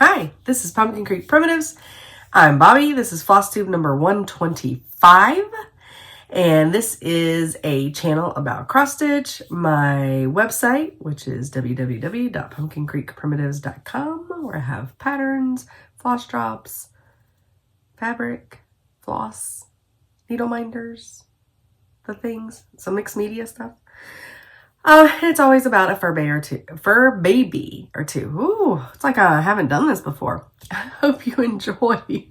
Hi, this is Pumpkin Creek Primitives. I'm Bobby. This is Flosstube number 125. And this is a channel about cross stitch. My website, which is www.pumpkincreekprimitives.com, where I have patterns, floss drops, fabric, floss, needle minders, the things, some mixed media stuff. It's always about a fur baby or two. Ooh, it's like I haven't done this before. I hope you enjoy.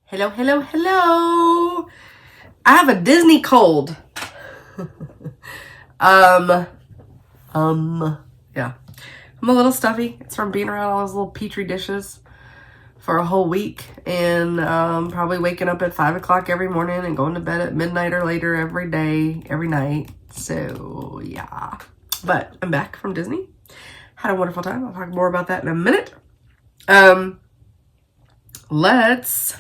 Hello, hello, hello. I have a Disney cold. Yeah. I'm a little stuffy. It's from being around all those little petri dishes for a whole week and probably waking up at 5 o'clock every morning and going to bed at midnight or later every day, every night. So, yeah. But I'm back from Disney. Had a wonderful time. I'll talk more about that in a minute. Let's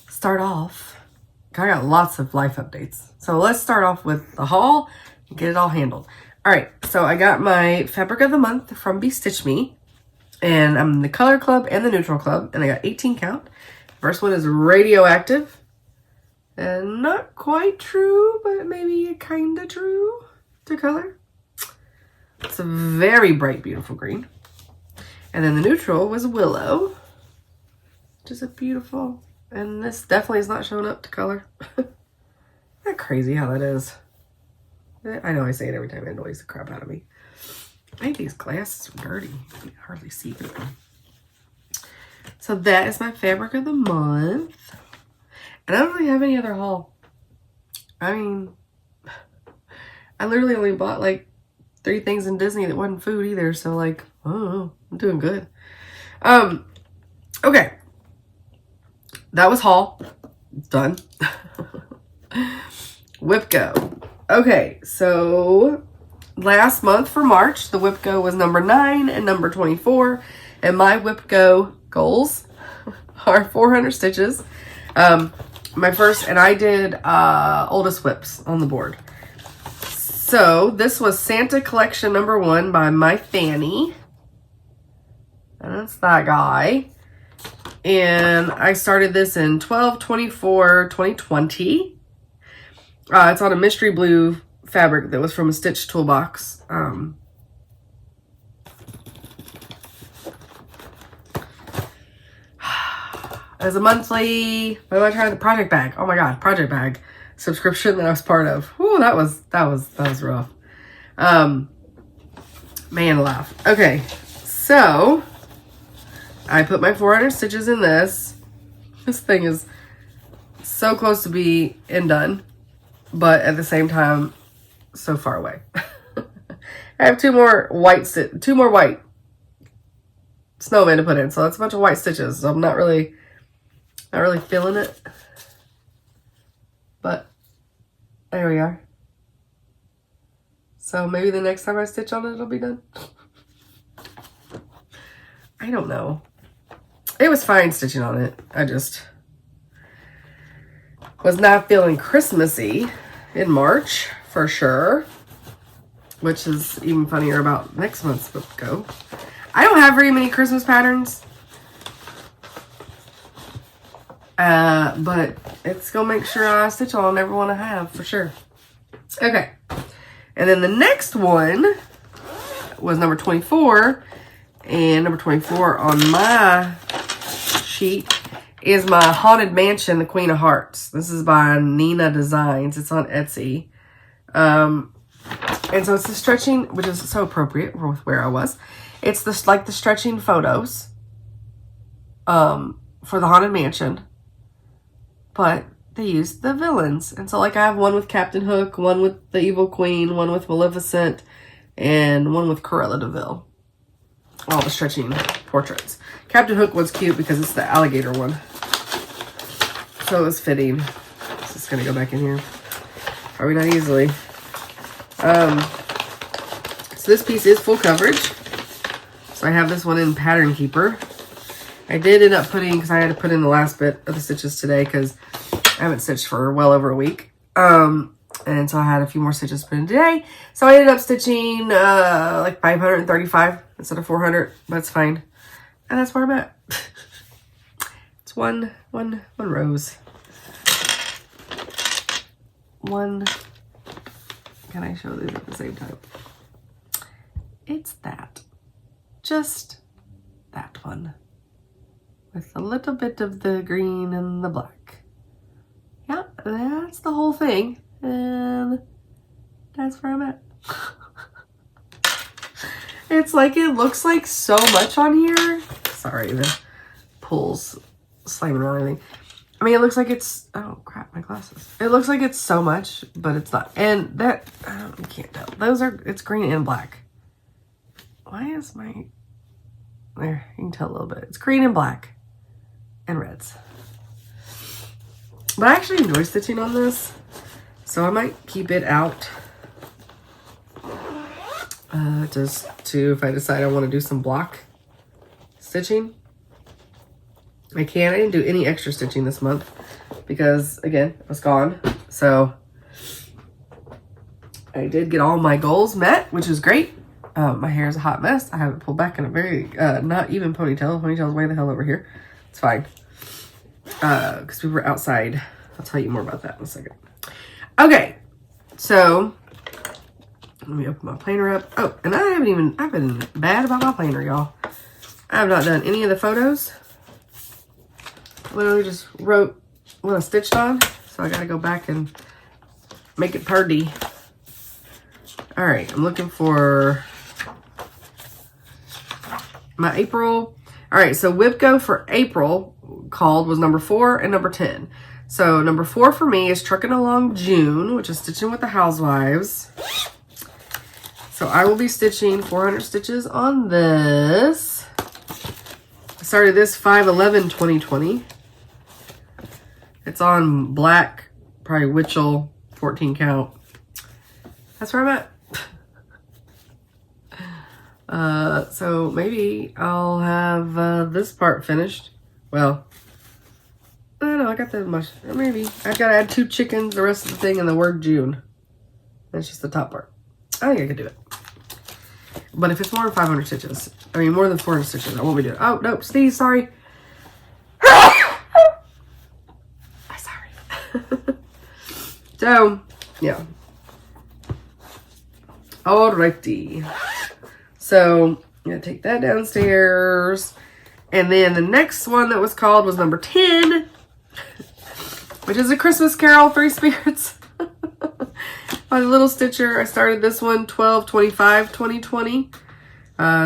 start off. I got lots of life updates. So let's start off with the haul and get it all handled. All right, so I got my fabric of the month from Bestitch Me, and I'm in the color club and the neutral club, and I got 18 count. First one is radioactive, and not quite true, but maybe kind of true to color. It's a very bright, beautiful green. And then the neutral was willow, which is a beautiful, and this definitely is not showing up to color. Isn't that crazy how that is? I know I say it every time, it annoys the crap out of me. I think these glasses are dirty. I can hardly see them. So that is my fabric of the month. And I don't really have any other haul. I mean, I literally only bought like 3 things in Disney that wasn't food either. So like, I don't know. I'm doing good. Okay. That was haul. Done. WIPGO. Okay, so last month for March, the WIPGO was number 9 and number 24. And my WIPGO goals are 400 stitches. My first, and I did oldest whips on the board. So this was Santa Collection number 1 by My Fanny. And that's that guy. And I started this in 12/24/2020. It's on a mystery blue fabric that was from a Stitch Toolbox. As a monthly, what am I trying? The project bag. Oh my god, project bag subscription that I was part of. Whoo, that was rough. Man alive. Okay, so I put my 400 stitches in this. This thing is so close to be done, but at the same time, so far away. I have two more white snowmen to put in, so that's a bunch of white stitches. So I'm not really feeling it, but there we are. So maybe the next time I stitch on it, it'll be done. I don't know. It was fine stitching on it. I just was not feeling Christmassy in March for sure, which is even funnier about next month's WIPGO. I don't have very many Christmas patterns, but it's gonna make sure I stitch on every one I have for sure. Okay, and then the next one was number 24, and number 24 on my sheet is my Haunted Mansion, the Queen of Hearts. This is by Nina Designs. It's on Etsy. And so it's the stretching, which is so appropriate with where I was. It's the, like the stretching photos for the Haunted Mansion. But they used the villains. And so like I have one with Captain Hook, one with the Evil Queen, one with Maleficent, and one with Cruella de Vil. All the stretching portraits. Captain Hook was cute because it's the alligator one. So it was fitting. It's just gonna go back in here. Probably not easily. So this piece is full coverage. So I have this one in Pattern Keeper. I did end up putting, because I had to put in the last bit of the stitches today because I haven't stitched for well over a week. And so I had a few more stitches put in today. So I ended up stitching like 535 instead of 400, but it's fine. And that's where I'm at. It's one rose. One. Can I show these at the same time? It's that. Just that one. With a little bit of the green and the black. Yeah, that's the whole thing. And that's where I'm at. It's like, it looks like so much on here. Sorry, the pulls slamming around everything. I mean, it looks like it's, oh crap, my glasses. It looks like it's so much, but it's not. And that, you can't tell. Those are, it's green and black. Why is my, there, you can tell a little bit. It's green and black and reds. But I actually enjoy stitching on this, so I might keep it out. Just to, if I decide I want to do some block stitching. I didn't do any extra stitching this month because, again, I was gone. So I did get all my goals met, which is great. My hair is a hot mess. I have it pulled back in a very not even ponytail. Ponytail's way the hell over here. It's fine. Because we were outside. I'll tell you more about that in a second. Okay, so let me open my planner up. Oh, and I've been bad about my planner, y'all. I have not done any of the photos. Literally just wrote what I stitched on. So I gotta go back and make it purdy. All right, I'm looking for my April. All right, so WIPCO for April was number 4 and number 10. So number 4 for me is Trucking Along June, which is Stitching with the Housewives. So I will be stitching 400 stitches on this. I started this 5/11/2020. It's on black, probably Witchell, 14 count. That's where I'm at. So maybe I'll have this part finished. Well, I don't know. I got that much. Maybe I've got to add 2 chickens, the rest of the thing, and the word June. That's just the top part. I think I could do it. But if it's more than 500 stitches, I mean more than 400 stitches, I won't be doing it. Oh no, sneeze! Sorry. I'm sorry. So yeah. Alrighty. So I'm gonna take that downstairs. And then the next one that was called was number 10, which is A Christmas Carol, 3 Spirits. By the Little Stitcher. I started this one 12/25/2020.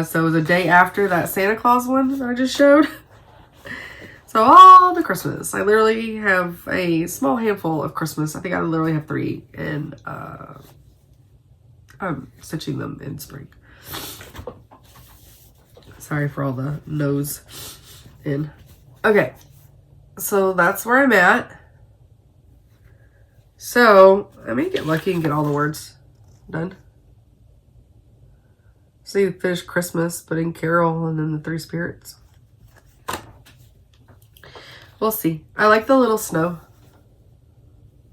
So it was a day after that Santa Claus one that I just showed. So all the Christmas. I literally have a small handful of Christmas. I think I literally have 3. And I'm stitching them in spring. Sorry for all the nose in. Okay, so that's where I'm at. So I may get lucky and get all the words done. See, finish Christmas, put in Carol, and then the 3 Spirits. We'll see. I like the little snow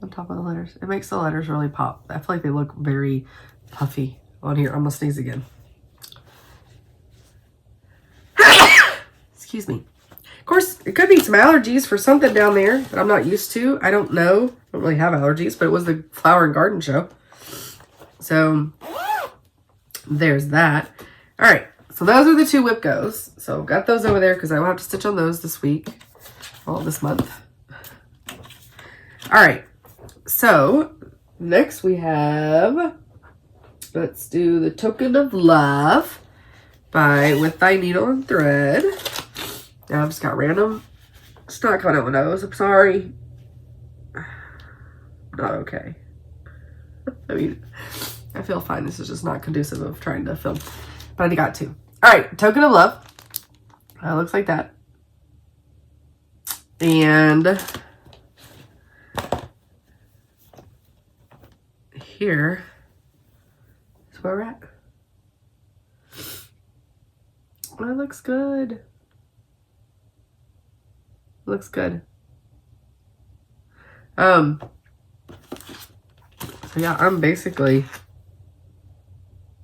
on top of the letters. It makes the letters really pop. I feel like they look very puffy on here. I'm gonna sneeze again. Excuse me. Of course, it could be some allergies for something down there that I'm not used to. I don't know. I don't really have allergies, but it was the Flower and Garden show. So there's that. All right. So those are the 2 WIPCOs. So I've got those over there because I will have to stitch on those this week. Well, this month. All right. So next we have, let's do the Token of Love by With Thy Needle and Thread. Now I've just got random stuff coming out my nose. I'm sorry. Not okay. I mean, I feel fine. This is just not conducive of trying to film. But I got to. Alright, Token of Love. Looks like that. And here is where we're at. That looks good. Looks good. So yeah, I'm basically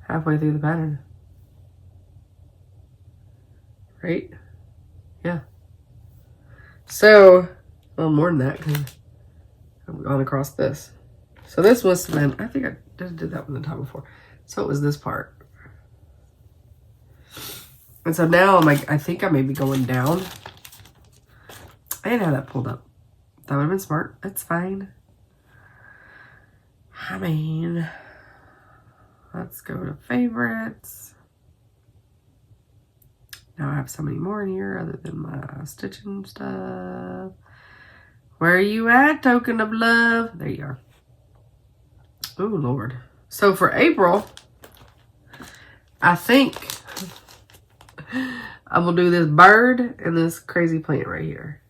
halfway through the pattern. Right? Yeah. So, well, more than that, because I've gone across this. So this must have been, I think I did that one the time before. So it was this part. And so now I'm like, I think I may be going down. I didn't have that pulled up. That would have been smart. That's fine. I mean, let's go to favorites. Now I have so many more in here other than my stitching stuff. Where are you at, Token of Love? There you are. Oh, Lord. So for April, I think I will do this bird and this crazy plant right here.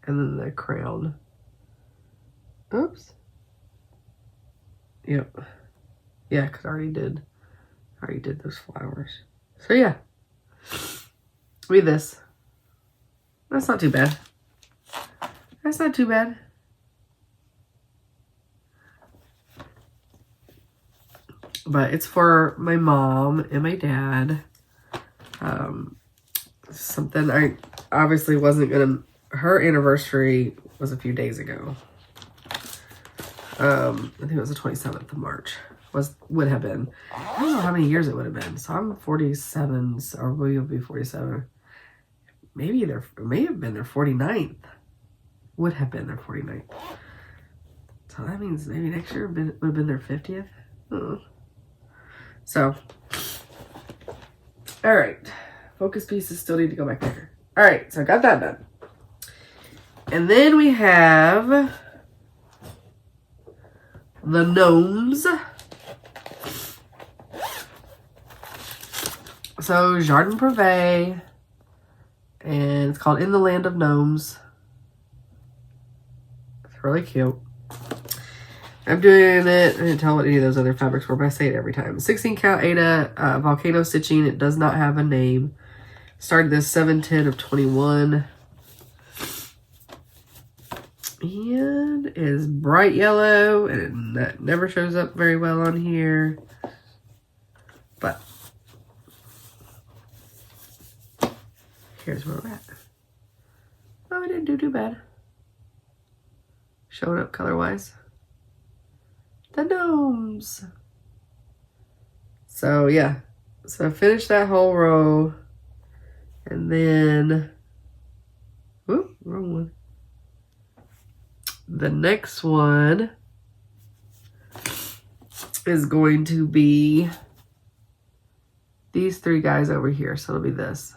And then the crown. Oops. Yep. Yeah, because I already did those flowers. So yeah. Read this. That's not too bad. That's not too bad. But it's for my mom and my dad. Something I obviously wasn't gonna. Her anniversary was a few days ago. I think it was the 27th of March. Would have been. I don't know how many years it would have been. So I'm 47, or will be 47. Maybe it may have been their 49th. Would have been their 49th. So that means maybe next year would have been their 50th. So All right. Focus pieces still need to go back there. All right, so I got that done. And then we have the gnomes. So Jardin Privé, and it's called In the Land of Gnomes. It's really cute. I'm doing it. I didn't tell what any of those other fabrics were, but I say it every time. 16 count Aida volcano stitching. It does not have a name. Started this 7/10 of 21. And it is bright yellow, and that never shows up very well on here. But here's where we're at. Oh, I didn't do too bad. Showing up color-wise. The gnomes. So, yeah. So, I finished that whole row. And then... Whoop, wrong one. The next one is going to be these three guys over here. So, it'll be this.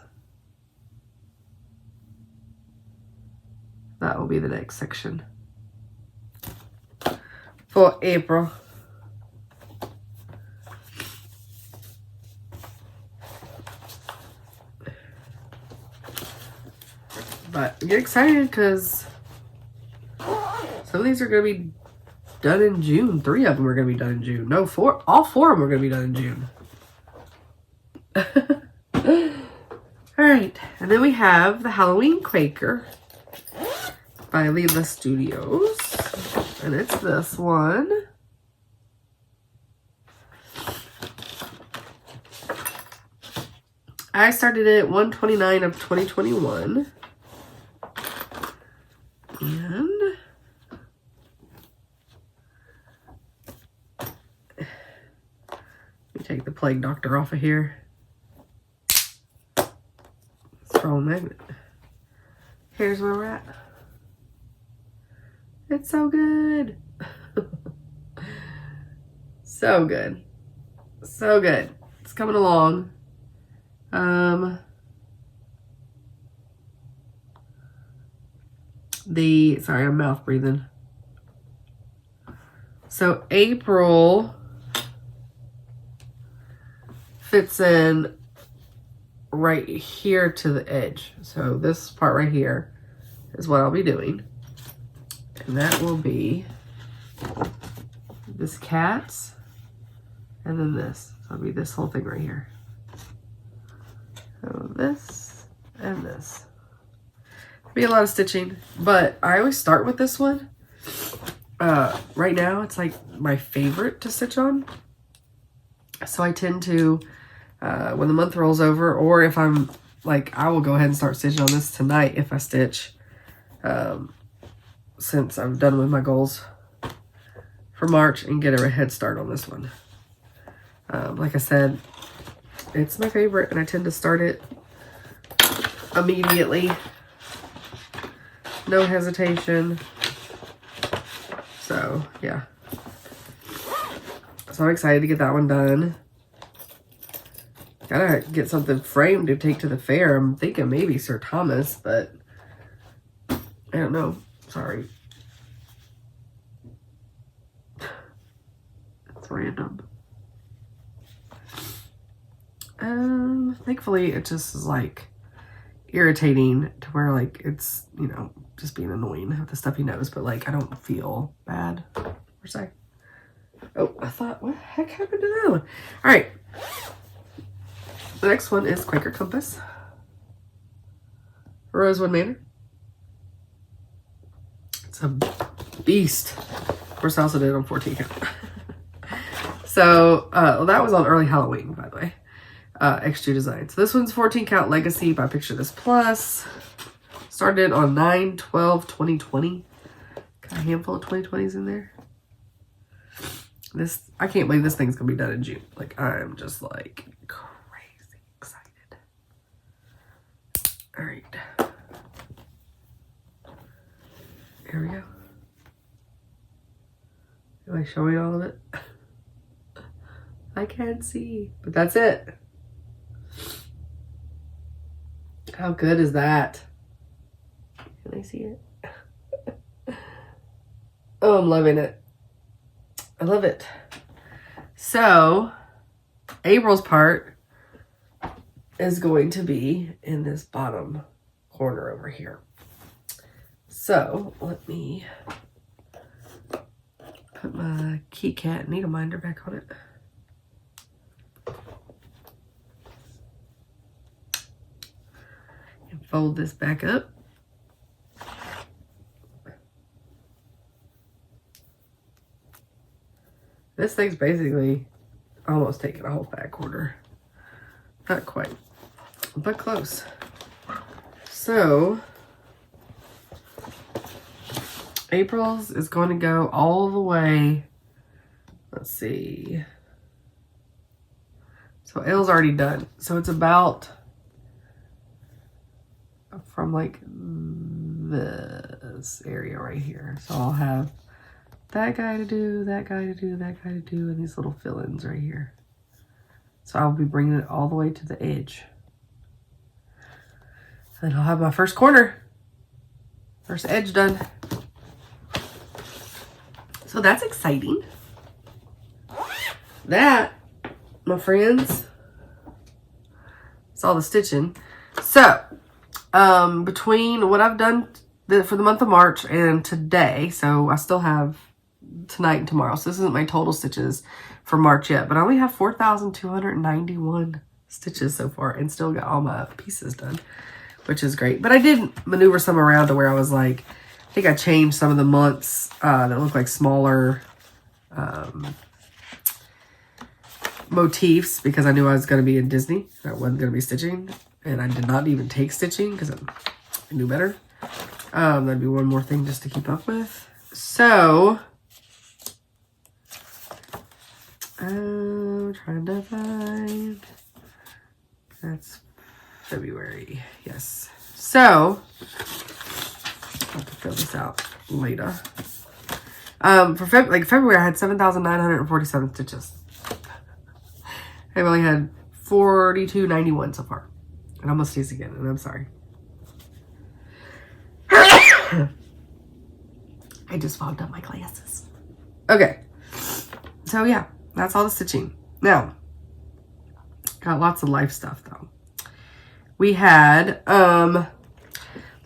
That will be the next section for April. But I get excited because some of these are going to be done in June. 3 of them are going to be done in June. No, 4. All 4 of them are going to be done in June. All right. And then we have the Halloween Quaker by Leela Studios. And it's this one. I started it 1/29 of 2021. And let me take the Plague Doctor off of here. Throw a magnet. Here's where we're at. It's so good. So good. So good. It's coming along. Sorry, I'm mouth breathing. So April fits in right here to the edge. So this part right here is what I'll be doing. And that will be this cat's and then this. So it'll be this whole thing right here. So this and this. Be a lot of stitching, but I always start with this one. Right now, it's like my favorite to stitch on. So I tend to, when the month rolls over, or if I'm like, I will go ahead and start stitching on this tonight if I stitch, since I'm done with my goals for March, and get a head start on this one. Like I said, it's my favorite, and I tend to start it immediately. No hesitation. So, yeah. So I'm excited to get that one done. Gotta get something framed to take to the fair. I'm thinking maybe Sir Thomas, but I don't know. Sorry. It's random. Thankfully it just is like irritating to where like it's, you know, just being annoying with the stuff he knows, but like I don't feel bad per se. Oh, I thought, what the heck happened to that one? All right. The next one is Quaker Compass. Rosewood Manor. It's a beast. Of course, I also did it on 14 count. So, that was on early Halloween, by the way. Extra design. So this one's 14 count Legacy by Picture This Plus. Started on 9/12/2020. Got a handful of 2020s in there. This, I can't believe this thing's gonna be done in June. Like, I'm just like crazy excited. All right. Here we go. Am I showing all of it? I can't see, but that's it. How good is that? Can I see it? Oh, I'm loving it. I love it. So, April's part is going to be in this bottom corner over here. So, let me put my KitKat needle minder back on it. And fold this back up. This thing's basically almost taking a whole fat quarter. Not quite, but close. So, April's is going to go all the way, let's see. So L's already done. So it's about from like this area right here. So I'll have that guy to do, that guy to do, that guy to do, and these little fill-ins right here. So I'll be bringing it all the way to the edge. And I'll have my first corner, first edge done. So that's exciting. That, my friends, is all the stitching. So, between what I've done for the month of March and today, so I still have tonight and tomorrow. So this isn't my total stitches for March yet, but I only have 4,291 stitches so far and still got all my pieces done, which is great. But I did maneuver some around to where I was like, I think I changed some of the months that look like smaller motifs because I knew I was going to be in Disney. I wasn't going to be stitching, and I did not even take stitching because I knew better. That'd be one more thing just to keep up with. So, I'm trying to find, that's February, yes. So, I'll have to fill this out later. For February, I had 7,947 stitches. I've only had 4,291 so far. And I'm gonna sneeze again, and I'm sorry. I just fogged up my glasses. Okay. So yeah, that's all the stitching. Now, got lots of life stuff though. We had,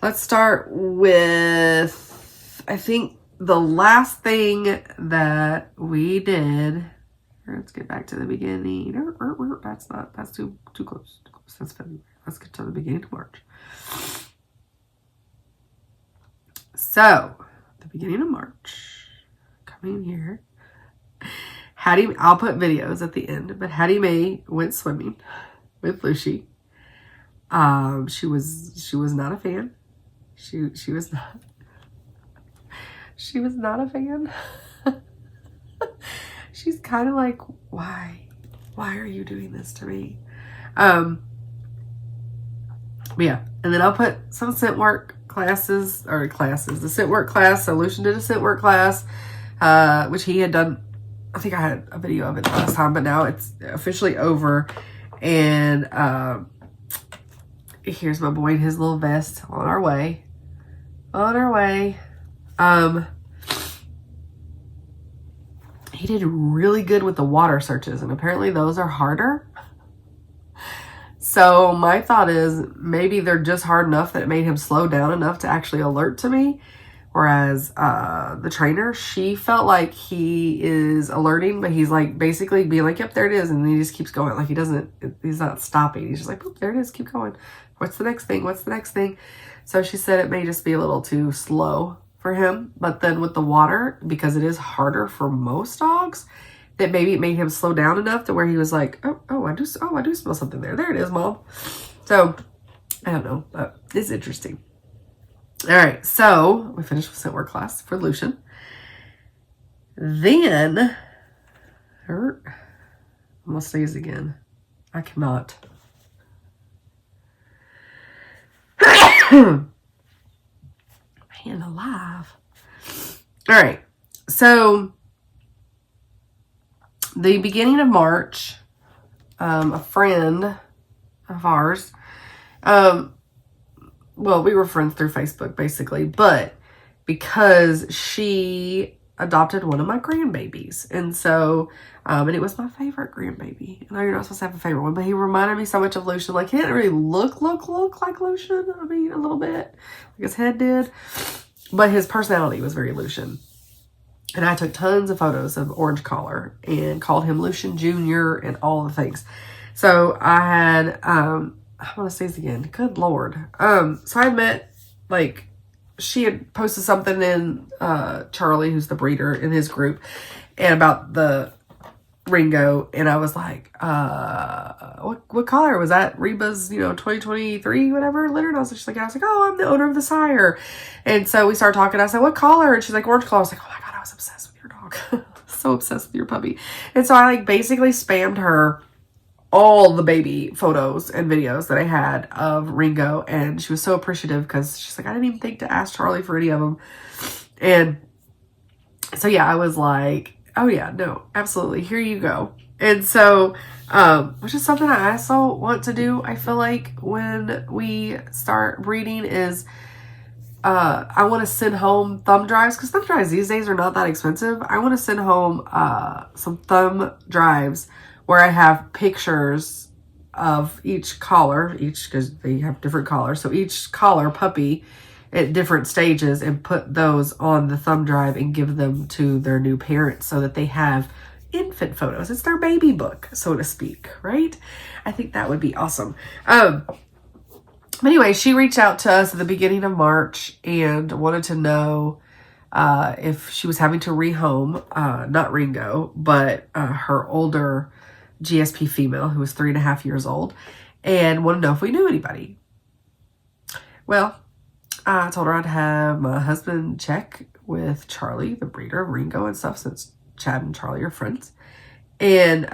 let's start with, I think the last thing that we did, let's get back to the beginning. That's too close. That's February. Let's get to the beginning of March. So, the beginning of March, coming here, I'll put videos at the end, but Hattie Mae went swimming with Lucy. She was not a fan. She was not a fan. She's kind of like, why are you doing this to me? But yeah, and then I'll put some scent work classes, the scent work class. So Lucian did a scent work class, which he had done. I think I had a video of it last time, but now it's officially over. And here's my boy in his little vest on our way. He did really good with the water searches, and apparently those are harder. So my thought is maybe they're just hard enough that it made him slow down enough to actually alert to me. Whereas the trainer, she felt like he is alerting, but he's like basically being like, yep, there it is. And then he just keeps going. Like he's not stopping. He's just like, oh, there it is. Keep going. What's the next thing? What's the next thing? So she said it may just be a little too slow for him. But then with the water, because it is harder for most dogs, that maybe it made him slow down enough to where he was like, I do smell something there. There it is, Mom. So, I don't know, but it's interesting. All right, so we finished with scent work class for Lucian. Then, I'm gonna sneeze again. I cannot. Man alive. All right, so the beginning of March, a friend of ours, well, we were friends through Facebook basically, but because she adopted one of my grandbabies. And so, and it was my favorite grandbaby. I know you're not supposed to have a favorite one, but he reminded me so much of Lucian. Like, he didn't really look like Lucian. I mean, a little bit, like his head did, but his personality was very Lucian. And I took tons of photos of Orange Collar and called him Lucian Jr. and all the things. So I had, I want to say this again. Good Lord. So I met, like, she had posted something in, Charlie, who's the breeder, in his group, and about the Ringo. And I was like, what collar was that? Reba's, 2023, whatever, litter. And I was like, oh, I'm the owner of the sire. And so we started talking. I said, what collar? And she's like, Orange Collar. I was like, oh my God, I was obsessed with your dog. So obsessed with your puppy. And so I, like, basically spammed her all the baby photos and videos that I had of Ringo, and she was so appreciative because she's like, I didn't even think to ask Charlie for any of them. And so yeah, I was like, oh yeah, no, absolutely, here you go. And so which is something I also want to do, I feel like, when we start breeding, is I want to send home thumb drives, because thumb drives these days are not that expensive. I want to send home some thumb drives where I have pictures of each collar, because they have different collars. So each collar puppy at different stages, and put those on the thumb drive and give them to their new parents so that they have infant photos. It's their baby book, so to speak, right? I think that would be awesome. But anyway, she reached out to us at the beginning of March and wanted to know if she was having to rehome, not Ringo, but her older GSP female, who was 3.5 years old, and wanted to know if we knew anybody. Well, I told her I'd have my husband check with Charlie, the breeder of Ringo and stuff, since Chad and Charlie are friends. And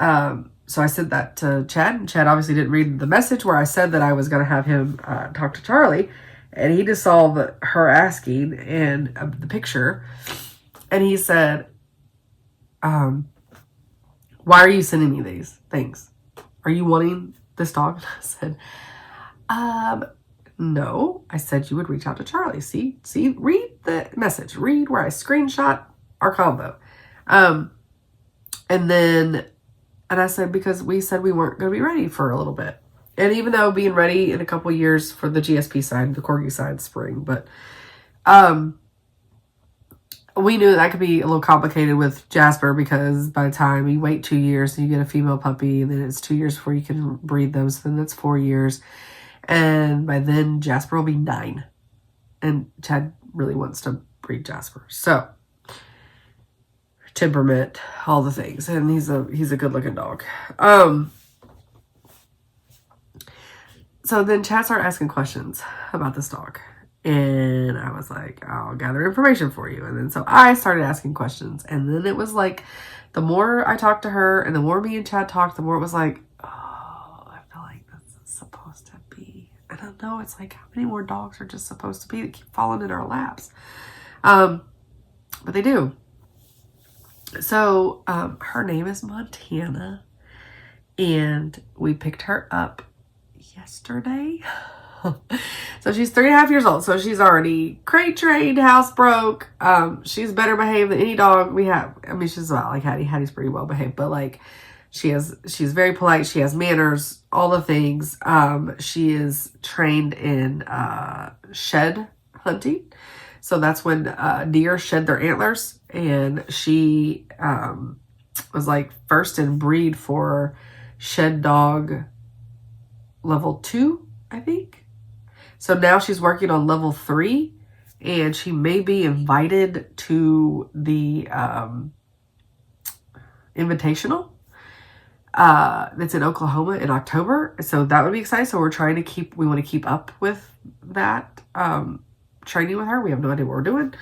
so I sent that to Chad, and Chad obviously didn't read the message where I said that I was going to have him talk to Charlie, and he just saw her asking and the picture, and he said, why are you sending me these things? Are you wanting this dog? And I said, no. I said you would reach out to Charlie. See, read the message. Read where I screenshot our combo. And I said, because we said we weren't going to be ready for a little bit. And even though being ready in a couple of years for the GSP side, the Corgi side, spring, but we knew that could be a little complicated with Jasper, because by the time you wait 2 years and you get a female puppy, and then it's 2 years before you can breed them, so then that's 4 years. And by then, Jasper will be 9. And Chad really wants to breed Jasper. So, temperament, all the things. And he's a good-looking dog. So then Chad started asking questions about this dog. And I was like, I'll gather information for you. And then so I started asking questions. And then it was like, the more I talked to her and the more me and Chad talked, the more it was like, oh, I feel like this is supposed to be. I don't know. It's like, how many more dogs are just supposed to be that keep falling in our laps? But they do. So her name is Montana. And we picked her up yesterday. So she's 3.5 years old. So she's already crate trained, house broke. She's better behaved than any dog we have. I mean, she's about like Hattie. Hattie's pretty well behaved, but like she's very polite. She has manners, all the things. She is trained in shed hunting. So that's when deer shed their antlers, and she was like first in breed for shed dog level 2, I think. So now she's working on level 3, and she may be invited to the invitational that's in Oklahoma in October. So that would be exciting. So we're trying to we want to keep up with that training with her. We have no idea what we're doing.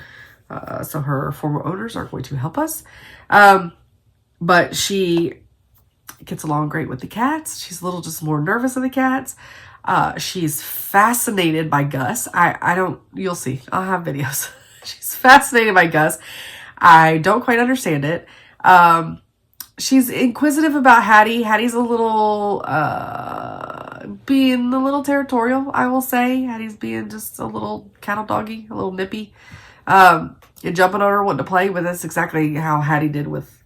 So her former owners are going to help us. But she gets along great with the cats. She's a little just more nervous of the cats. She's fascinated by Gus. You'll see. I'll have videos. She's fascinated by Gus. I don't quite understand it. she's inquisitive about Hattie. Hattie's a little, being a little territorial, I will say. Hattie's being just a little cattle doggy, a little nippy. And jumping on her, wanting to play with us, exactly how Hattie did with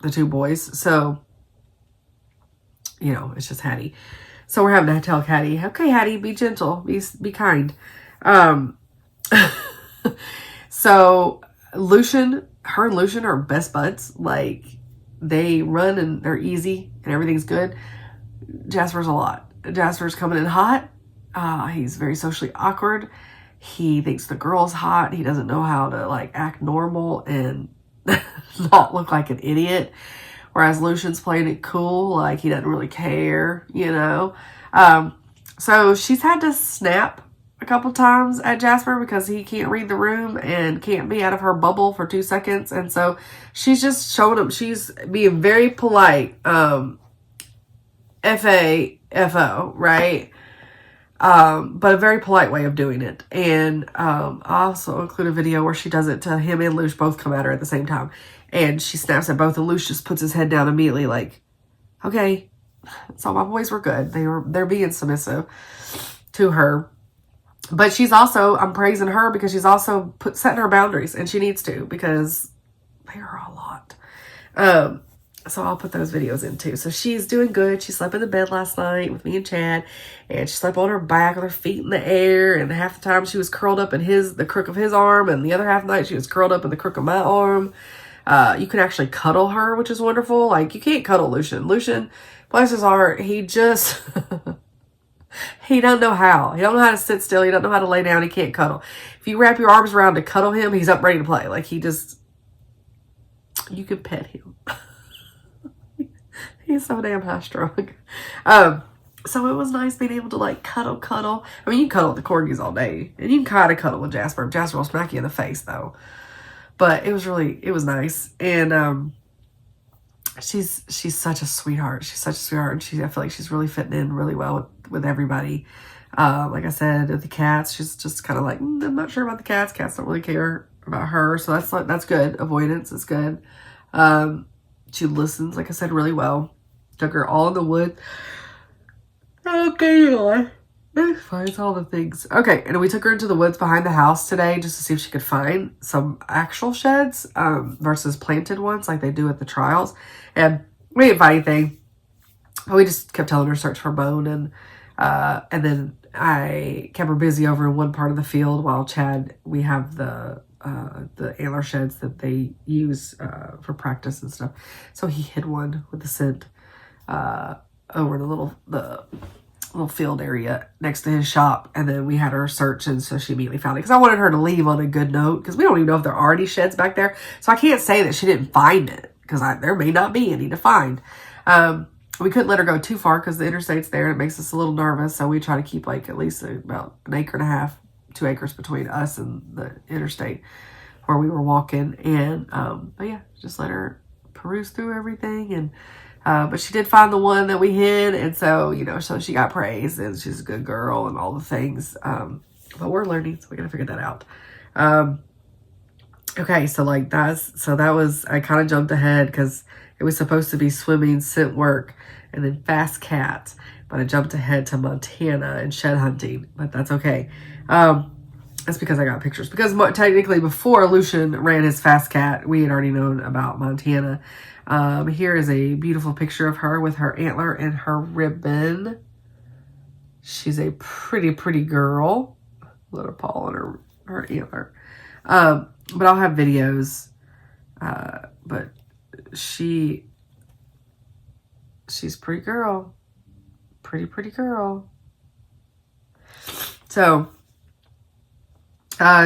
the two boys. So, you know, it's just Hattie. So we're having to tell Hattie, okay, Hattie, be gentle, be kind. So her and Lucian are best buds. Like, they run and they're easy and everything's good. Jasper's a lot. Jasper's coming in hot. He's very socially awkward. He thinks the girl's hot. He doesn't know how to like act normal and not look like an idiot. Whereas Lucian's playing it cool. Like, he doesn't really care, you know. So she's had to snap a couple times at Jasper because he can't read the room and can't be out of her bubble for 2 seconds. And so she's just showing him, she's being very polite. F-A-F-O, right? But a very polite way of doing it. And I also include a video where she does it to him and Luce both come at her at the same time. And she snaps at both, and Luce just puts his head down immediately like, okay. So my boys were good. They're being submissive to her. But she's also, I'm praising her because she's also setting her boundaries, and she needs to, because they are a lot. So I'll put those videos in too. So she's doing good. She slept in the bed last night with me and Chad, and she slept on her back with her feet in the air. And half the time she was curled up in the crook of his arm, and the other half of the night she was curled up in the crook of my arm. You can actually cuddle her, which is wonderful. Like, you can't cuddle Lucian. Lucian, bless his heart, he just, he don't know how. He don't know how to sit still. He don't know how to lay down. He can't cuddle. If you wrap your arms around to cuddle him, he's up ready to play. Like, he just, you can pet him. He's so damn high strung. So it was nice being able to like cuddle. I mean, you can cuddle with the corgis all day, and you can kind of cuddle with Jasper. Jasper will smack you in the face though. But it was nice. And she's such a sweetheart. She's such a sweetheart. And I feel like she's really fitting in really well with everybody. Like I said, the cats, she's just kind of like, I'm not sure about the cats. Cats don't really care about her. So that's good. Avoidance is good. She listens, like I said, really well. Took her all in the wood. Okay, finds all the things. Okay, and we took her into the woods behind the house today just to see if she could find some actual sheds versus planted ones like they do at the trials. And we didn't find anything. We just kept telling her to search for bone, and then I kept her busy over in one part of the field while Chad, we have the antler sheds that they use for practice and stuff. So he hid one with the scent over in the little field area next to his shop, and then we had her search, and so she immediately found it because I wanted her to leave on a good note, because we don't even know if there are any sheds back there, so I can't say that she didn't find it, because there may not be any to find. We couldn't let her go too far because the interstate's there and it makes us a little nervous, so we try to keep like at least about 1.5 acres, 2 acres between us and the interstate where we were walking. And but yeah, just let her peruse through everything. And but she did find the one that we hid, and so, you know, so she got praised and she's a good girl and all the things. But we're learning, so we gotta figure that out. Okay, so like that was, I kind of jumped ahead because it was supposed to be swimming, scent work, and then fast cats, but I jumped ahead to Montana and shed hunting, but that's okay. That's because I got pictures, because technically before Lucian ran his fast cat, we had already known about Montana. Here is a beautiful picture of her with her antler and her ribbon. She's a pretty girl. Let her paw on her antler. But I'll have videos. But she's a pretty girl. Pretty girl. So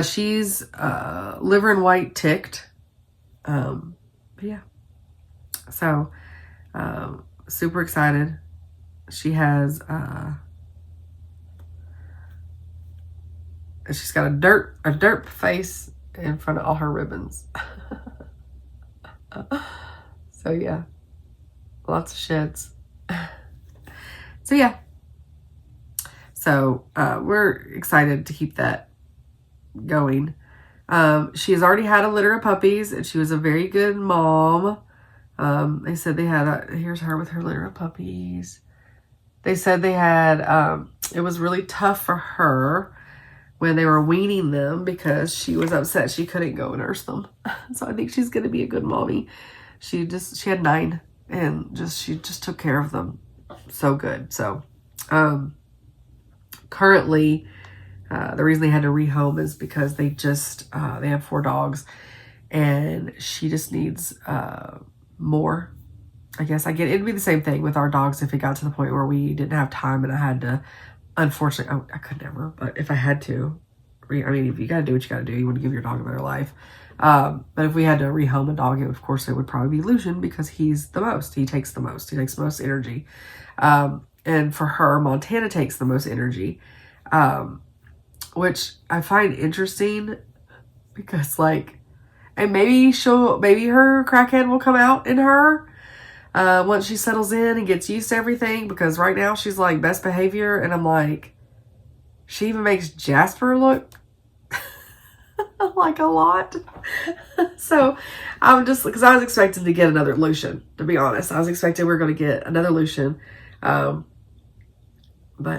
she's liver and white ticked. But yeah. So super excited. She has she's got a derp face in front of all her ribbons. So yeah, lots of sheds. So yeah, so we're excited to keep that going. She has already had a litter of puppies, and she was a very good mom. They said they had, here's her with her litter of puppies. They said they had, it was really tough for her when they were weaning them because she was upset she couldn't go nurse them. So I think she's going to be a good mommy. She had 9 and she just took care of them so good. So, currently, the reason they had to rehome is because they have 4 dogs and she just needs, more. I guess it'd be the same thing with our dogs if it got to the point where we didn't have time and I had to, unfortunately, I could never, but if I had to, if you got to do what you got to do, you want to give your dog a better life. But if we had to rehome a dog, of course, it would probably be Lucian because he's the most. He takes the most. He takes the most energy. And for her, Montana takes the most energy, which I find interesting because, and maybe her crackhead will come out in her once she settles in and gets used to everything, because right now she's like best behavior, and I'm like, she even makes Jasper look like a lot. So I'm just, because I was expecting to get another Lucian, to be honest. I was expecting we were going to get another Lucian. But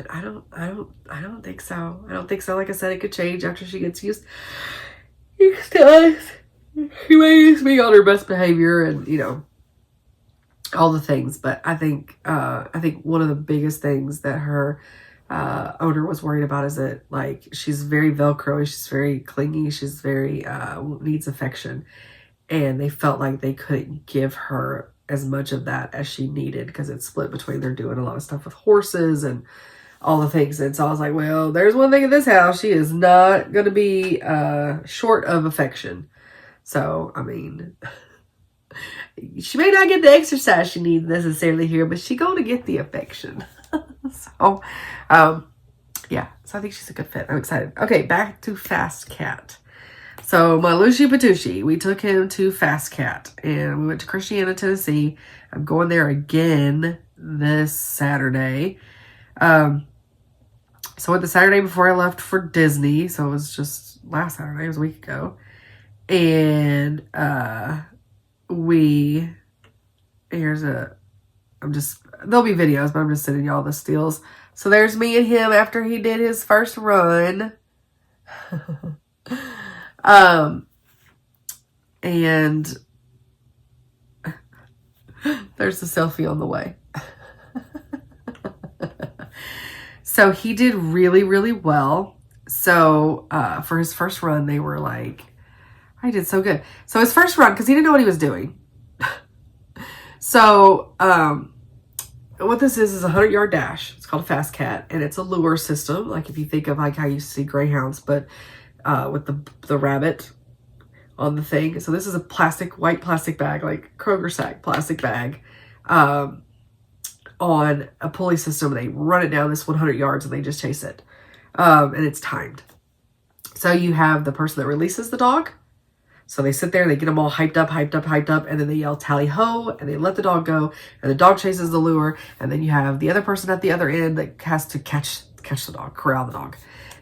I don't think so. I don't think so. Like I said, it could change after she gets used to us. She may be on her best behavior and, all the things. But I think one of the biggest things that her owner was worried about is that, she's very Velcro, she's very clingy, she's very needs affection, and they felt like they couldn't give her as much of that as she needed because it's split between they're doing a lot of stuff with horses and all the things. And so I was like, well, there's one thing in this house, she is not going to be short of affection. So she may not get the exercise she needs necessarily here, but she's going to get the affection. So, yeah. So I think she's a good fit. I'm excited. Okay, back to Fast Cat. So my Lucy Patucci, we took him to Fast Cat, and we went to Christiana, Tennessee. I'm going there again this Saturday. So I went the Saturday before I left for Disney. So it was just last Saturday. It was a week ago. And there'll be videos, but I'm just sending y'all the steals. So there's me and him after he did his first run. And there's the selfie on the way. So he did really, really well. So, for his first run, they were like, I did so good. So his first run, because he didn't know what he was doing. So, what this is a 100-yard dash. It's called a Fast Cat, and it's a lure system. Like if you think of how you see greyhounds, but with the rabbit on the thing. So this is a white plastic bag, like Kroger sack plastic bag, on a pulley system. They run it down this 100 yards and they just chase it. And it's timed. So you have the person that releases the dog. So they sit there, they get them all hyped up, and then they yell tally ho, and they let the dog go, and the dog chases the lure, and then you have the other person at the other end that has to catch the dog, corral the dog,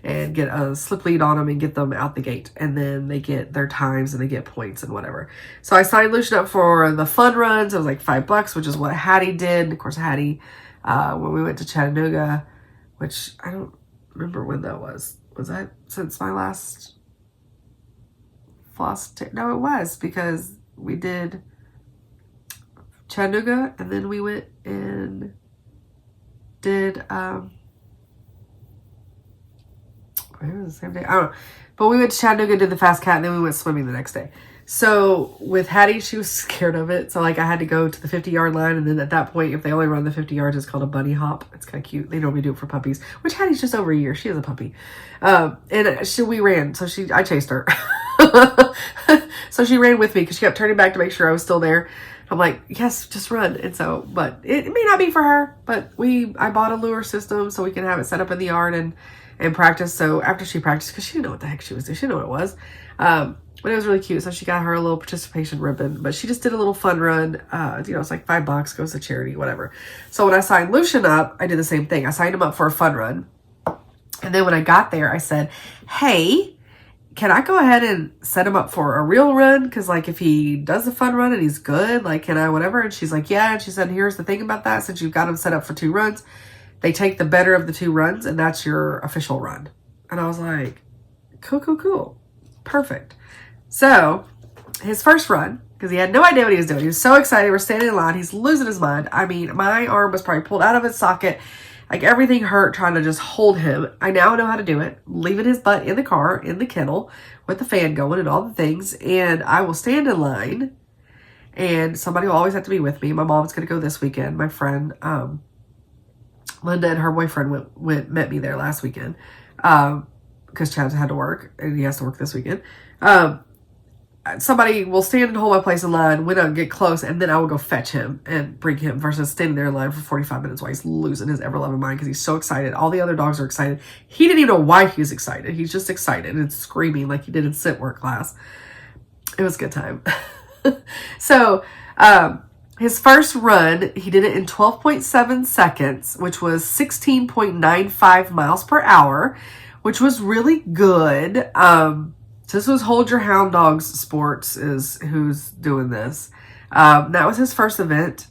and get a slip lead on them and get them out the gate, and then they get their times and they get points and whatever. So I signed Lucian up for the fun runs. It was like $5, which is what Hattie did. And of course, Hattie, when we went to Chattanooga, which I don't remember when that was. Was that since my last no, it was, because we did Chattanooga and then we went and did it was the same day, I don't know, but we went to Chattanooga, did the Fast Cat, and then we went swimming the next day. So with Hattie, she was scared of it, so I had to go to the 50-yard line, and then at that point, if they only run the 50 yards, it's called a bunny hop. It's kind of cute. They normally do it for puppies, which Hattie's just over a year. She is a puppy. And we ran, so I chased her. So she ran with me because she kept turning back to make sure I was still there. I'm like, yes, just run. And so, but it may not be for her, but I bought a lure system so we can have it set up in the yard and practice. So after she practiced, because she didn't know what the heck she was doing, she didn't know what it was. But it was really cute. So she got her a little participation ribbon, but she just did a little fun run. It's like $5, goes to charity, whatever. So when I signed Lucian up, I did the same thing. I signed him up for a fun run. And then when I got there, I said, hey, can I go ahead and set him up for a real run? Because, like, if he does a fun run and he's good, like, can I whatever? And she's like, yeah. And she said, here's the thing about that. Since you've got him set up for 2 runs, they take the better of the 2 runs, and that's your official run. And I was like, cool. Perfect. So his first run, because he had no idea what he was doing. He was so excited. We're standing in line. He's losing his mind. I mean, my arm was probably pulled out of its socket. Like, everything hurt trying to just hold him. I now know how to do it. Leaving his butt in the car, in the kennel, with the fan going and all the things. And I will stand in line, and somebody will always have to be with me. My mom's going to go this weekend. My friend, Linda, and her boyfriend met me there last weekend. Because Chad had to work, and he has to work this weekend. Somebody will stand and hold my place in line when I get close, and then I will go fetch him and bring him versus standing there in line for 45 minutes while he's losing his ever-loving mind because he's so excited. All the other dogs are excited. He didn't even know why he was excited. He's just excited and screaming like he did in sit work class. It was a good time. So, his first run, he did it in 12.7 seconds, which was 16.95 miles per hour, which was really good. This was Hold Your Hound Dogs Sports is who's doing this. That was his first event.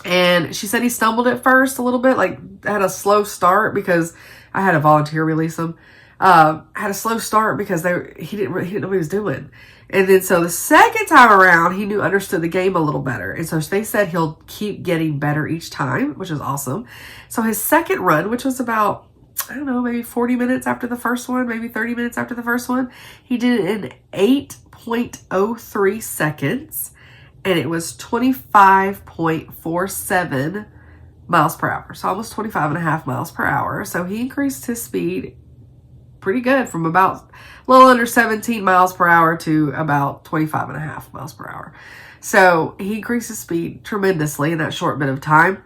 And she said he stumbled at first a little bit, like had a slow start because I had a volunteer release him. Had a slow start because he didn't know what he was doing. And then so the second time around, he understood the game a little better. And so they said he'll keep getting better each time, which is awesome. So his second run, which was about, I don't know, maybe 40 minutes after the first one, maybe 30 minutes after the first one. He did it in 8.03 seconds, and it was 25.47 miles per hour. So almost 25.5 miles per hour. So he increased his speed pretty good from about a little under 17 miles per hour to about 25.5 miles per hour. So he increased his speed tremendously in that short bit of time.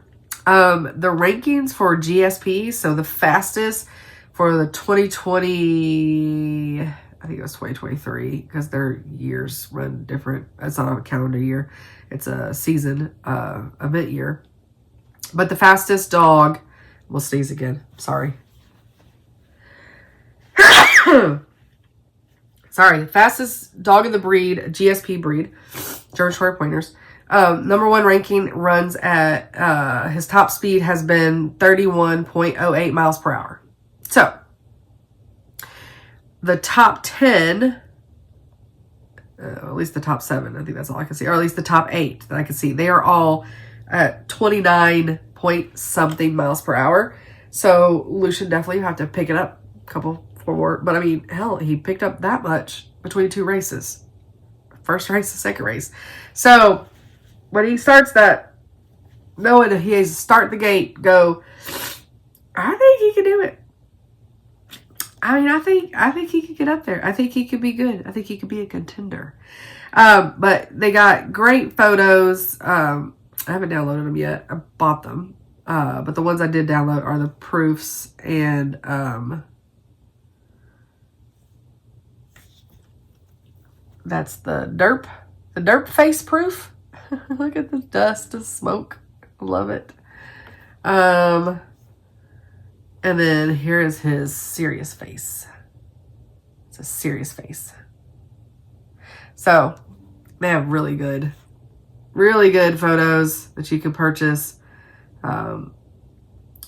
The rankings for GSP, so the fastest for the 2020, I think it was 2023, because their years run different. It's not a calendar year. It's a season, event year. But the fastest dog, we'll sneeze again. Sorry. Sorry. The fastest dog in the breed, GSP breed, German Short Pointers. Number 1 ranking runs at, his top speed has been 31.08 miles per hour. So, the top 10, at least the top 7, I think that's all I can see, or at least the top 8 that I can see, they are all at 29 point something miles per hour. So, Lucian definitely have to pick it up a couple more, but I mean, hell, he picked up that much between 2 races. First race, the second race. So, when he starts that, knowing that he has to start the gate, go, I think he can do it. I mean, I think he could get up there. I think he could be good. I think he could be a contender. But they got great photos. I haven't downloaded them yet. I bought them. But the ones I did download are the proofs and that's the derp face proof. Look at the dust and smoke. I love it. And then here is his serious face. It's a serious face. So they have really good photos that you can purchase.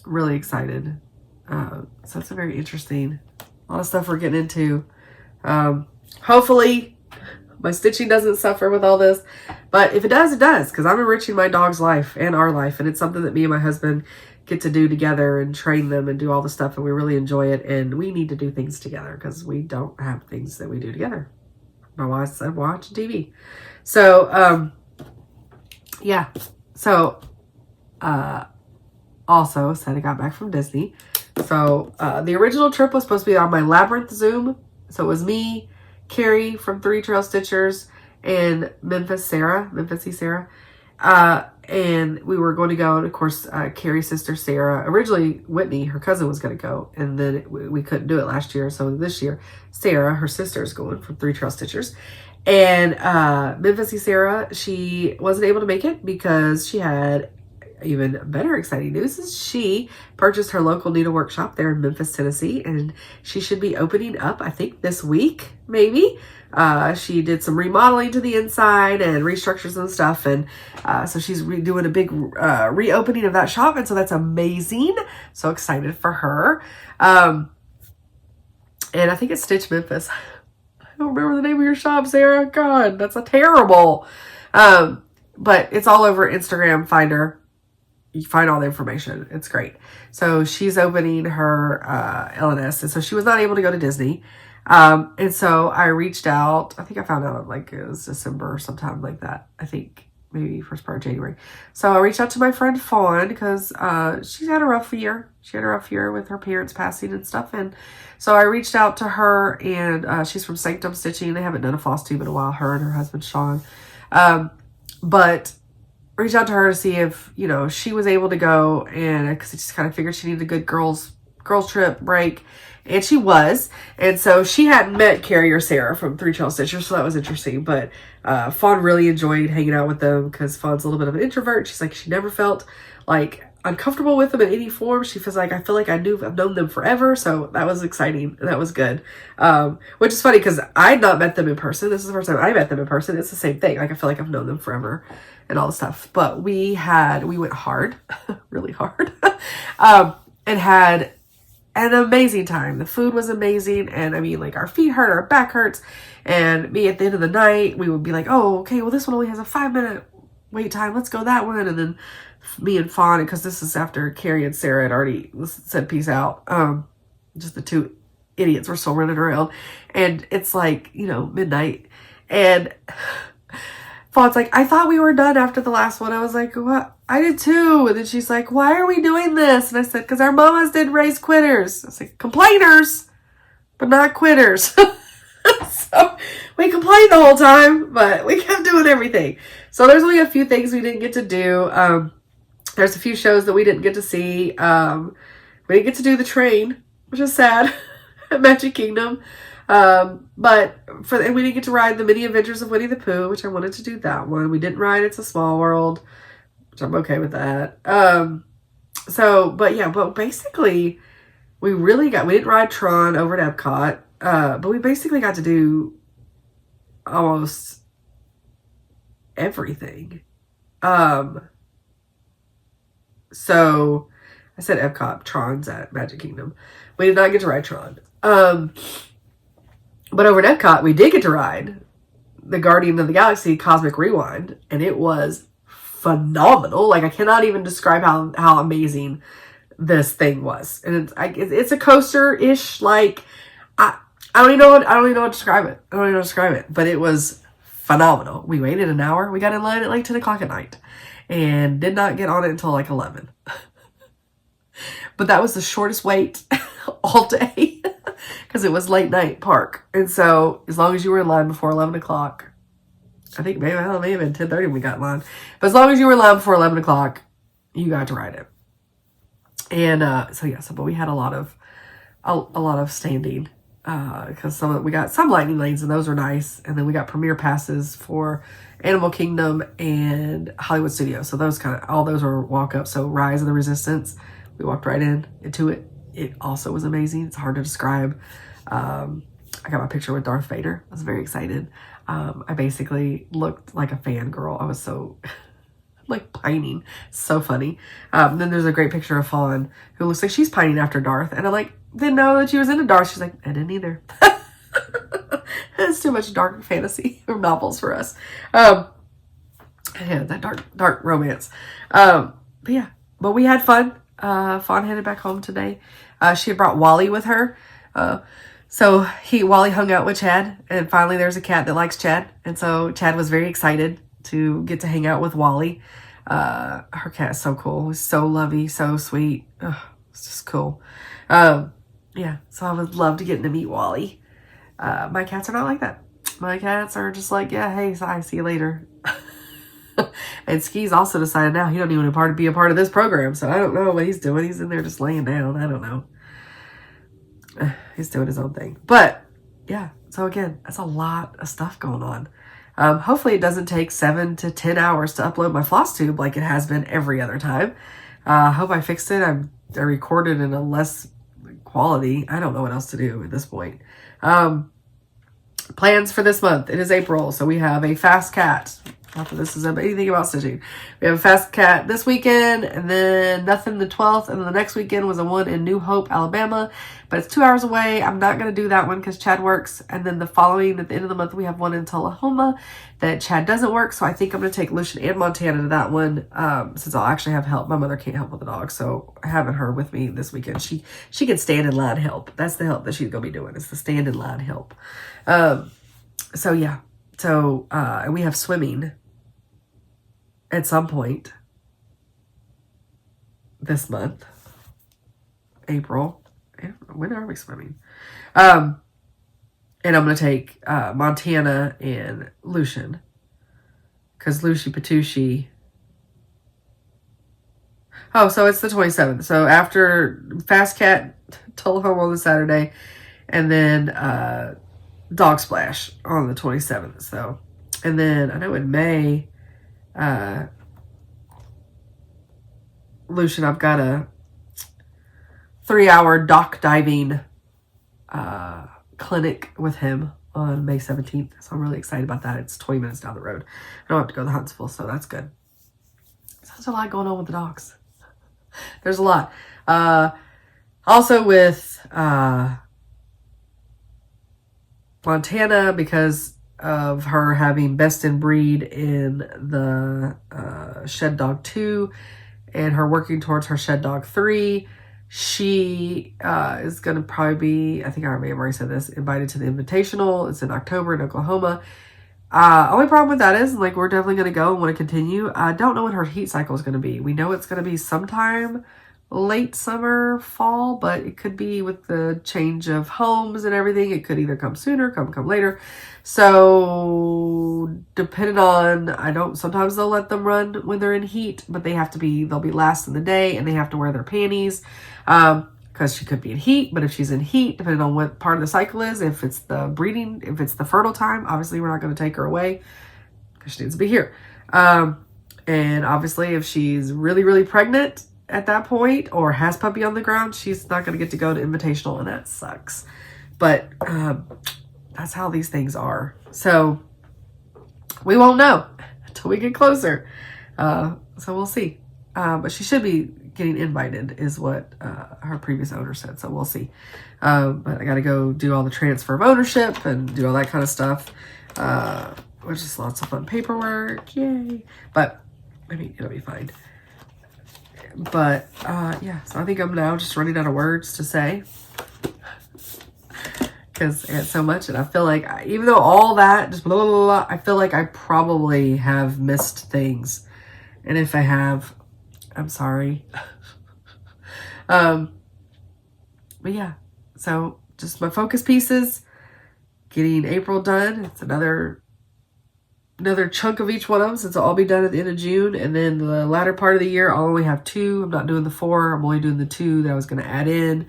Really excited. So it's a very interesting, a lot of stuff we're getting into. Hopefully my stitching doesn't suffer with all this, but if it does, it does, because I'm enriching my dog's life and our life, and it's something that me and my husband get to do together and train them and do all the stuff, and we really enjoy it, and we need to do things together because we don't have things that we do together. My wife said watch TV. So, yeah. So, also said I got back from Disney. So, the original trip was supposed to be on my Labyrinth Zoom. So it was me, Carrie from 3 Trail Stitchers, and Memphis Sarah. And we were going to go, and of course, Carrie's sister Sarah, originally Whitney, her cousin, was going to go, and then we couldn't do it last year. So this year, Sarah, her sister, is going from 3 Trail Stitchers. And Memphis Sarah, she wasn't able to make it because she had even better exciting news is she purchased her local needlework shop there in Memphis, Tennessee, and she should be opening up, I think, this week, maybe. She did some remodeling to the inside and restructures and stuff, and so she's doing a big reopening of that shop, and so that's amazing. So excited for her. And I think it's Stitch Memphis. I don't remember the name of your shop, Sarah. God, that's a terrible. But it's all over Instagram. Find her. You find all the information. It's great. So she's opening her LNS, and so she was not able to go to Disney. And so I reached out. I think I found out like it was December or sometime like that. I think maybe first part of January. So I reached out to my friend Fawn because she's had a rough year. She had a rough year with her parents passing and stuff. And so I reached out to her, and she's from Sanctum Stitching. They haven't done a Flosstube in a while, her and her husband Sean. But reached out to her to see if, you know, she was able to go, and because I just kind of figured she needed a good girls trip break, and she was. And so she hadn't met Carrie or Sarah from Three Trail Stitchers, so that was interesting. But Fawn really enjoyed hanging out with them because Fawn's a little bit of an introvert. She's like, she never felt like uncomfortable with them in any form. She feels like, I feel like I've known them forever. So that was exciting, and that was good. Which is funny because I had not met them in person. This is the first time I met them in person. It's the same thing. Like, I feel like I've known them forever and all the stuff. But we went hard, really hard, and had an amazing time. The food was amazing. And I mean, like, our feet hurt, our back hurts. And me at the end of the night, we would be like, oh, okay, well, this one only has a 5-minute wait time. Let's go that one. And then me and Fawn, because this is after Carrie and Sarah had already said peace out. Just the two idiots were still running around. And it's like, you know, midnight. And Fawn's like, I thought we were done after the last one. I was like, what? I did too. And then she's like, why are we doing this? And I said, because our mamas didn't raise quitters. I was like, complainers, but not quitters. So we complained the whole time, but we kept doing everything. So there's only a few things we didn't get to do. There's a few shows that we didn't get to see. We didn't get to do the train, which is sad, at Magic Kingdom. But we didn't get to ride the Mini Adventures of Winnie the Pooh, which I wanted to do that one. We didn't ride It's a Small World, which I'm okay with that. But basically we didn't ride Tron over at Epcot. But we basically got to do almost everything. So I said Epcot, Tron's at Magic Kingdom. We did not get to ride Tron. But over at Epcot, we did get to ride the Guardian of the Galaxy Cosmic Rewind, and it was phenomenal. Like, I cannot even describe how amazing this thing was. And it's a coaster-ish, like, I don't even know how to describe it. But it was phenomenal. We waited an hour. We got in line at like 10 o'clock at night and did not get on it until like 11. But that was the shortest wait all day because it was late night park. And so as long as you were in line before 11 o'clock, I think maybe it may have been 10:30 when we got in line. But as long as you were in line before 11 o'clock, you got to ride it. And but we had a lot of standing. Because we got some lightning lanes, and those were nice. And then we got premiere passes for Animal Kingdom and Hollywood Studios. So all those were walk up. So Rise of the Resistance, we walked right into it. It also was amazing. It's hard to describe. I got my picture with Darth Vader. I was very excited. I basically looked like a fangirl. I was so like pining. So funny. Then there's a great picture of Fawn who looks like she's pining after Darth. And I'm like, didn't know that she was into Darth. She's like, I didn't either. It's too much dark fantasy or novels for us. Yeah, that dark romance. But we had fun. Fawn headed back home today. She had brought Wally with her. So Wally hung out with Chad, and finally there's a cat that likes Chad. And so Chad was very excited to get to hang out with Wally. Her cat is so cool. It was so lovey, so sweet. It's just cool. So I would love to get to meet Wally. My cats are not like that. My cats are just like, yeah, hey, I see you later. And Ski's also decided now he don't even want to be a part of this program. So I don't know what he's doing. He's in there just laying down. I don't know. He's doing his own thing. But yeah, so again, that's a lot of stuff going on. Hopefully it doesn't take 7 to 10 hours to upload my Flosstube like it has been every other time. I hope I fixed it. I recorded in a less quality. I don't know what else to do at this point. Plans for this month. It is April, so we have a fast cat. Not that this is anything about stitching. We have a fast cat this weekend, and then nothing the 12th, and then the next weekend was a one in New Hope, Alabama, but it's 2 hours away. I'm not going to do that one because Chad works, and then the following, at the end of the month, we have one in Tullahoma that Chad doesn't work, so I think I'm going to take Lucian and Montana to that one, since I'll actually have help. My mother can't help with the dog, so having her with me this weekend, she can stand in line help. That's the help that she's going to be doing, is the stand in line help. So yeah, so, and we have swimming at some point this month, April. When are we swimming? And I'm going to take Montana and Lucian, because Lucy Patucci. Oh, so it's the 27th. So after Fast Cat, Tullahoma on the Saturday, and then Dog Splash on the 27th. So, and then I know in May, Lucian, I've got a 3-hour dock diving clinic with him on May 17th. So I'm really excited about that. It's 20 minutes down the road. I don't have to go to Huntsville, so that's good. So there's a lot going on with the dogs. There's a lot. Also with Montana, because of her having best in breed in the Shed Dog 2 and her working towards her Shed Dog 3, she is going to probably be, I think I may have already said this, invited to the Invitational. It's in October in Oklahoma. Only problem with that is, like, we're definitely going to go and want to continue. I don't know when her heat cycle is going to be. We know it's going to be sometime late summer, fall, but it could be with the change of homes and everything. It could either come sooner, come later. So depending on, sometimes they'll let them run when they're in heat, but they'll be last in the day, and they have to wear their panties, because she could be in heat. But if she's in heat, depending on what part of the cycle is, if it's the breeding, if it's the fertile time, obviously we're not going to take her away because she needs to be here. And obviously if she's really, really pregnant at that point, or has puppy on the ground, she's not going to get to go to Invitational, and that sucks. But that's how these things are. So we won't know until we get closer. So we'll see. But she should be getting invited, is what her previous owner said. So we'll see. But I got to go do all the transfer of ownership and do all that kind of stuff, which is lots of fun paperwork. Yay. But I mean, it'll be fine. But yeah, so I think I'm now just running out of words to say, because I had so much, and I feel like even though all that just blah, blah, blah, blah, I feel like I probably have missed things, and if I have, I'm sorry. But yeah, so just my focus pieces, getting April done. It's another chunk of each one of them, since it'll all be done at the end of June. And then the latter part of the year, I'll only have 2. I'm not doing the 4. I'm only doing the 2 that I was going to add in.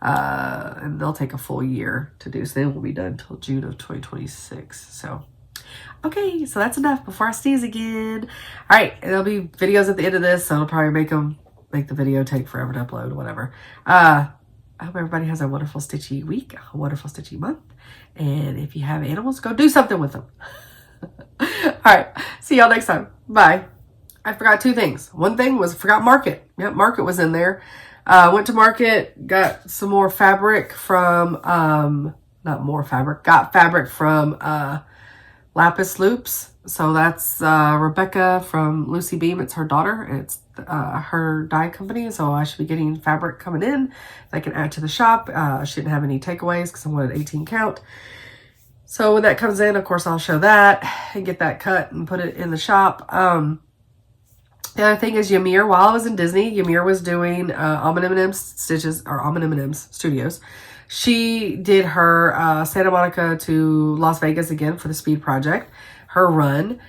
And they'll take a full year to do. So they won't be done until June of 2026. So, okay. So that's enough before I sneeze again. All right. And there'll be videos at the end of this. So I'll probably make the video take forever to upload, whatever. I hope everybody has a wonderful stitchy week, a wonderful stitchy month. And if you have animals, go do something with them. All right. See y'all next time. Bye. I forgot 2 things. One thing was I forgot Market. Yep, Market was in there. Went to Market, got some more fabric from, got fabric from Lapis Loops. So that's Rebecca from Lucy Beam. It's her daughter, and it's her dye company. So I should be getting fabric coming in that I can add to the shop. She didn't have any takeaways because I wanted 18 count. So when that comes in, of course, I'll show that and get that cut and put it in the shop. The other thing is Ymir. While I was in Disney, Ymir was doing Almond M&M's stitches, or Almond M&M's Studios. She did her Santa Monica to Las Vegas again for the Speed Project. Her run,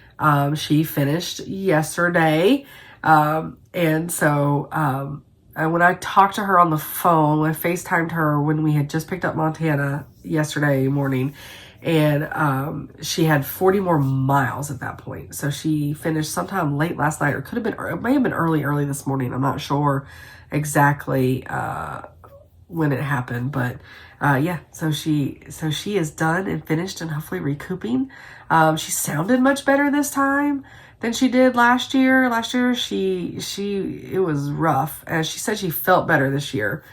she finished yesterday. And so and when I talked to her on the phone, I FaceTimed her when we had just picked up Montana yesterday morning. and she had 40 more miles at that point. So she finished sometime late last night, or it may have been early this morning. I'm not sure exactly when it happened, but yeah, so she is done and finished and hopefully recouping. She sounded much better this time than she did last year. Last year it was rough, and she said she felt better this year.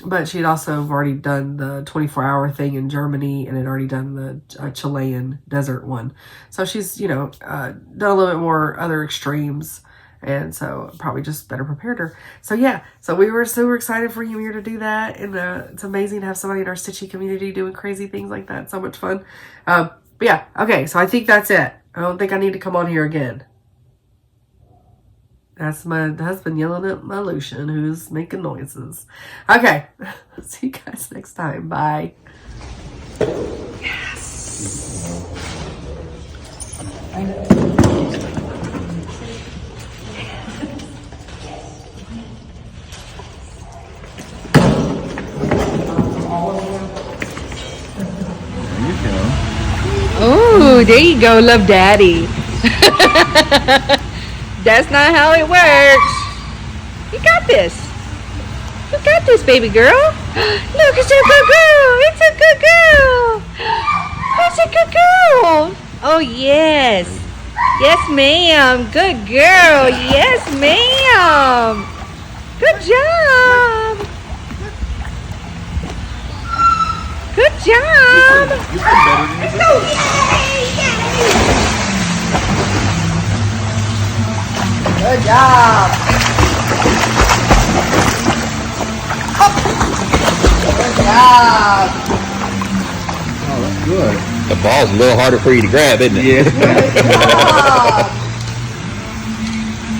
But she'd also already done the 24-hour thing in Germany, and had already done the Chilean desert one. So she's, done a little bit more other extremes, and so probably just better prepared her. So yeah, so we were super excited for Ymir to do that, and it's amazing to have somebody in our Stitchy community doing crazy things like that. So much fun. But yeah, okay, so I think that's it. I don't think I need to come on here again. That's my husband yelling at my Lucian, who's making noises. Okay. See you guys next time. Bye. Yes. I know. Oh, there you go, love daddy. That's not how it works. You got this. You got this, baby girl. Look, it's a good girl. It's a good girl. It's a good girl. Oh, yes. Yes, ma'am. Good girl. Yes, ma'am. Good job. Good job. You feel better than you. Good job. Good job. Oh, that's good. The ball's a little harder for you to grab, isn't it? Yeah. Good job.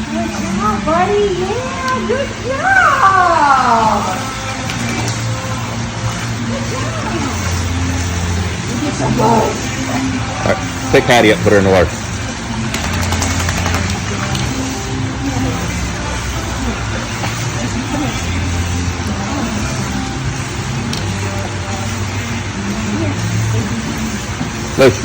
Good job, buddy. Yeah, good job. Good job. You get some balls. All right, pick Hattie up, put her in the water. Loose.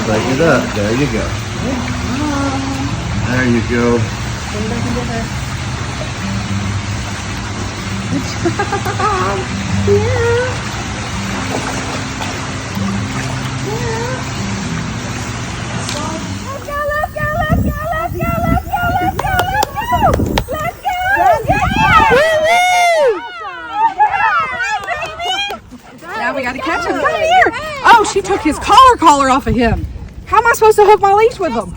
Lighten it up. There you go. There you go. Now we got to catch him. Come here. Oh, she took his collar off of him. How am I supposed to hook my leash with him?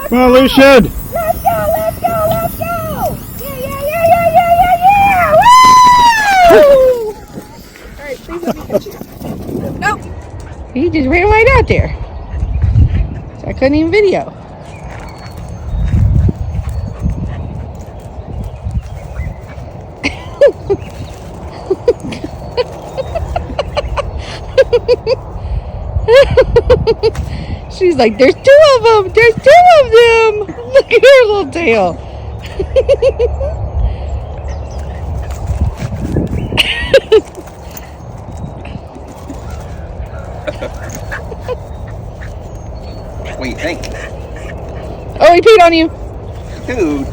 Come on, Lucian. Let's go, let's go, let's go. Yeah. Woo! All right, please let me catch you. Nope. He just ran right out there. So I couldn't even video. She's like, there's two of them. There's two of them. Look at her little tail. What do you think? Oh, he peed on you. Dude.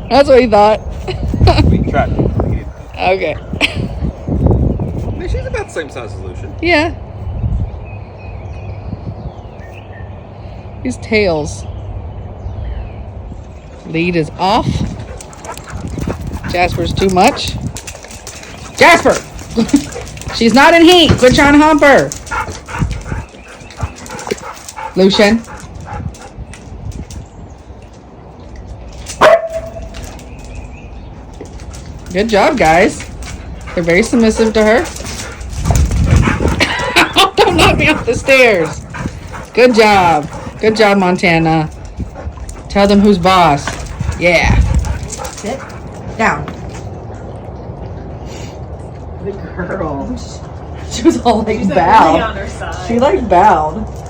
That's what he thought. We can try. Okay. Yeah, she's about the same size as Lucian. Yeah. His tails. Lead is off. Jasper's too much. Jasper! She's not in heat. Quit trying to hump her. Lucian. Good job, guys. They're very submissive to her. Don't knock me off the stairs. Good job. Good job, Montana. Tell them who's boss. Yeah. Sit down. Good girl. She was all like bowed. She like bowed.